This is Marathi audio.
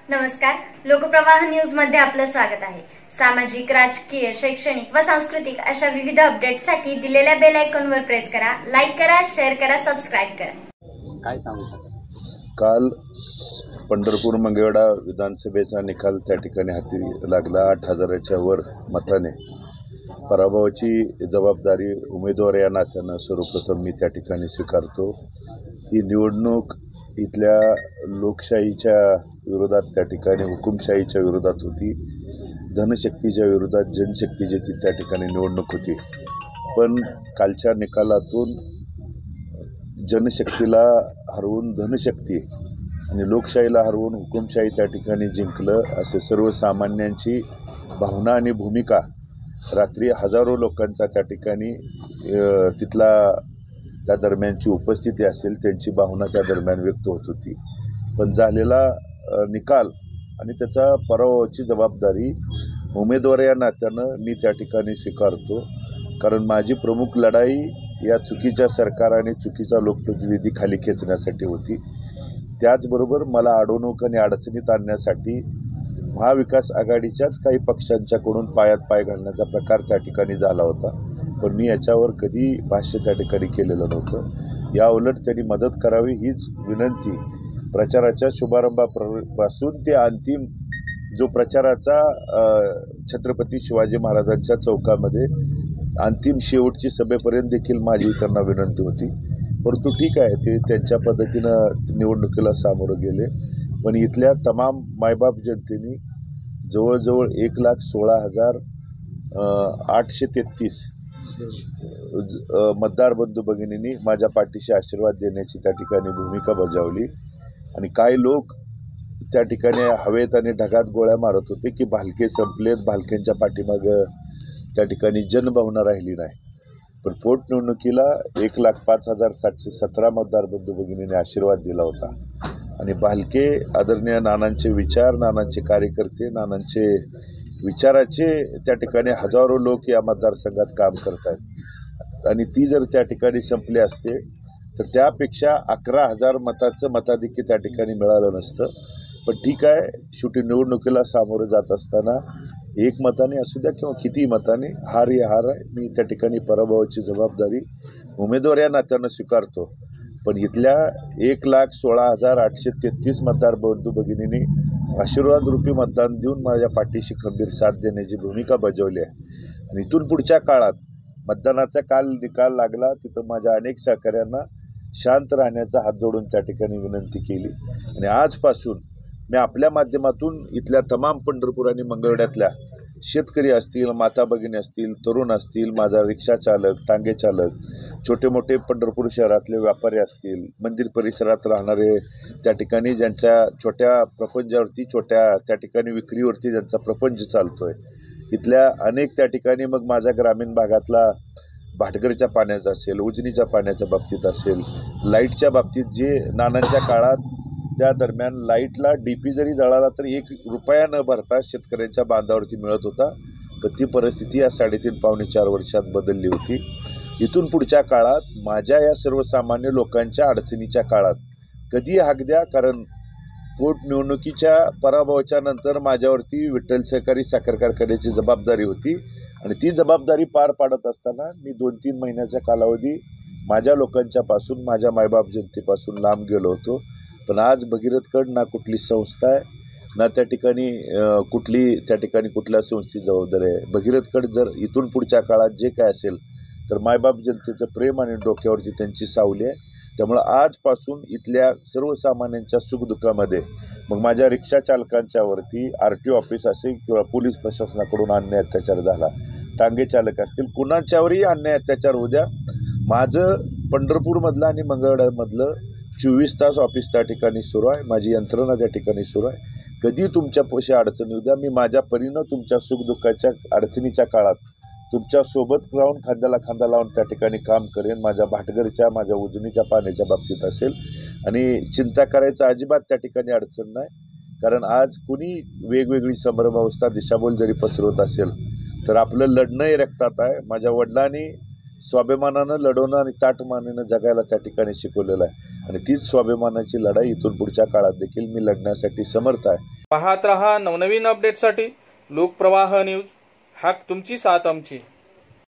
नमस्कार, लोकप्रवाह न्यूज मध्ये आपलं स्वागत आहे। सामाजिक, राजकीय, शैक्षणिक व सांस्कृतिक अशा विविध अपडेट्ससाठी दिलेल्या बेल आयकॉनवर प्रेस करा, लाईक करा, शेअर करा, सबस्क्राइब करा। काय सांगू शकता? काल पंढरपूर मंगळवेढा विधानसभेचा निकाल त्या ठिकाणी हाती लागला। 8,000च्या वर मताने पराभवाची जबाबदारी उमेदवार या नात्यानं सर्वप्रथम मी त्या ठिकाणी स्वीकारतो। ही निवडणूक इथल्या लोकशाहीच्या विरोधात, त्या ठिकाणी हुकुमशाहीच्या विरोधात होती, धनशक्तीच्या विरोधात जनशक्तीची ती त्या ठिकाणी निवडणूक होती। पण कालच्या निकालातून जनशक्तीला हरवून धनशक्ती आणि लोकशाहीला हरवून हुकुमशाही त्या ठिकाणी जिंकलं, असे सर्वसामान्यांची भावना आणि भूमिका रात्री हजारो लोकांचा त्या ठिकाणी तिथला त्या दरम्यानची उपस्थिती असेल त्यांची भावना त्या दरम्यान व्यक्त होत होती। पण झालेला निकाल आणि त्याचा पराभवाची जबाबदारी उमेदवार या नात्यानं मी त्या ठिकाणी स्वीकारतो। कारण माझी प्रमुख लढाई या चुकीच्या सरकार आणि चुकीचा लोकप्रतिनिधी खाली खेचण्यासाठी होती। त्याचबरोबर मला अडवणूक आणि अडचणीत आणण्यासाठी महाविकास आघाडीच्याच काही पक्षांच्याकडून पायात पाय घालण्याचा प्रकार त्या ठिकाणी झाला होता। पण मी याच्यावर कधी भाष्य त्या ठिकाणी केलेलं नव्हतं। या उलट त्यांनी मदत करावी हीच विनंती प्रचाराच्या शुभारंभापासून ते अंतिम जो प्रचाराचा छत्रपती शिवाजी महाराजांच्या चौकामध्ये अंतिम शेवटची सभेपर्यंत देखील माझी त्यांना विनंती होती। परंतु ठीक आहे, ते त्यांच्या पद्धतीनं निवडणुकीला सामोरं गेले। पण इथल्या तमाम मायबाप जनतेने जवळजवळ 1,16,833 मतदार बंधू भगिनींनी माझ्या पाठीशी आशीर्वाद देण्याची त्या ठिकाणी भूमिका बजावली। आणि काही लोक त्या ठिकाणी हवेत आणि ढगात गोळ्या मारत होते की भालके संपलेत, भालक्यांच्या पाठीमागं त्या ठिकाणी जनभावना राहिली नाही। पण पोटनिवडणुकीला 1,05,717 मतदार बंधू भगिनींनी आशीर्वाद दिला होता। आणि भालके आदरणीय नानांचे विचार, नानांचे कार्यकर्ते, नानांचे विचाराचे त्या ठिकाणी हजारो लोक या मतदारसंघात काम करत आहेत। आणि ती जर त्या ठिकाणी संपली असते तर त्यापेक्षा 11,000 मताचं मताधिक्य त्या ठिकाणी मिळालं नसतं। पण ठीक आहे, शेवटी निवडणुकीला सामोरं जात असताना एक मताने असू द्या किंवा किती मताने, हार ही हार आहे। मी त्या ठिकाणी पराभवाची जबाबदारी उमेदवार या नात्यानं स्वीकारतो। पण इथल्या 1,16,833 मतदार बंधू भगिनींनी आशीर्वाद रूपी मतदान देऊन माझ्या पाठीशी खंबीर साथ देण्याची भूमिका बजावली आहे। आणि इथून पुढच्या काळात मतदानाचा काल निकाल लागला तिथं माझ्या अनेक सहकाऱ्यांना शांत राहण्याचा हात जोडून त्या ठिकाणी विनंती केली। आणि आजपासून मी आपल्या माध्यमातून इथल्या तमाम पंढरपूर आणि मंगळवेढ्यातल्या शेतकरी असतील, माता भगिनी असतील, तरुण असतील, माझा रिक्षा चालक, टांगे चालक, छोटे मोठे पंढरपूर शहरातले व्यापारी असतील, मंदिर परिसरात राहणारे, त्या ठिकाणी ज्यांच्या छोट्या प्रपंचावरती, छोट्या त्या ठिकाणी विक्रीवरती ज्यांचा प्रपंच चालतोय, इथल्या अनेक त्या ठिकाणी मग माझ्या ग्रामीण भागातला भाटघरच्या पाण्याचा असेल, उजनीच्या पाण्याच्या बाबतीत असेल, लाईटच्या बाबतीत जे नानांच्या काळात त्या दरम्यान लाईटला डीपी जरी जळाला तर 1 रुपया न भरता शेतकऱ्यांच्या बांधावरती मिळत होता, तर ती परिस्थिती या 3.5-4 वर्षात बदलली होती। इथून पुढच्या काळात माझ्या या सर्वसामान्य लोकांच्या अडचणीच्या काळात कधी हाक द्या, कारण पोटनिवडणुकीच्या पराभवाच्या नंतर माझ्यावरती विठ्ठल सहकारी साखर कारखान्याची जबाबदारी होती। आणि ती जबाबदारी पार पाडत असताना मी 2-3 महिन्याचा कालावधी माझ्या लोकांच्या पासून, माझ्या मायबाप जनतेपासून लांब गेलो होतो। पण आज भगीरथकड ना कुठली संस्था आहे, ना त्या ठिकाणी कुठल्या संस्थेची जबाबदारी आहे। भगीरथकड जर इथून पुढच्या काळात जे काय असेल तर मायबाप जनतेचं प्रेम आणि डोक्यावरची त्यांची सावली आहे। त्यामुळं आजपासून इथल्या सर्वसामान्यांच्या सुखदुःखामध्ये मग माझ्या रिक्षा चालकांच्यावरती RTO ऑफिस असेल किंवा पोलीस प्रशासनाकडून अन्याय अत्याचार झाला, टांगे चालक असतील, कुणाच्यावरही अन्याय अत्याचार होऊ द्या, माझं पंढरपूरमधलं आणि मंगळवेढ्यामधलं 24 तास ऑफिस त्या ठिकाणी सुरू आहे, माझी यंत्रणा त्या ठिकाणी सुरू आहे। कधी तुमच्या पोशी अडचणी येऊ द्या, मी माझ्या परीनं तुमच्या सुखदुःखाच्या अडचणीच्या काळात तुमच्या सोबत राहून खांद्याला खांदा लावून त्या ठिकाणी काम करेन। माझ्या भाटघरच्या, माझ्या उजनीच्या पाण्याच्या बाबतीत असेल, आणि चिंता करायचं अजिबात त्या ठिकाणी अडचण नाही। कारण आज कुणी वेगवेगळी संभ्रमावस्था, दिशाभूल जरी पसरवत असेल तर आपलं लढणंही रक्तात आहे। माझ्या वडिलांनी स्वाभिमानानं लढवणं आणि ताटमानेनं जगायला त्या ठिकाणी शिकवलेलं आहे। आणि तीच स्वाभिमानाची लढाई इथून पुढच्या काळात देखील मी लढण्यासाठी समर्थ आहे. पाहत रहा नवनवीन अपडेटसाठी लोकप्रवाह न्यूज. हाक तुमची साथ आमची.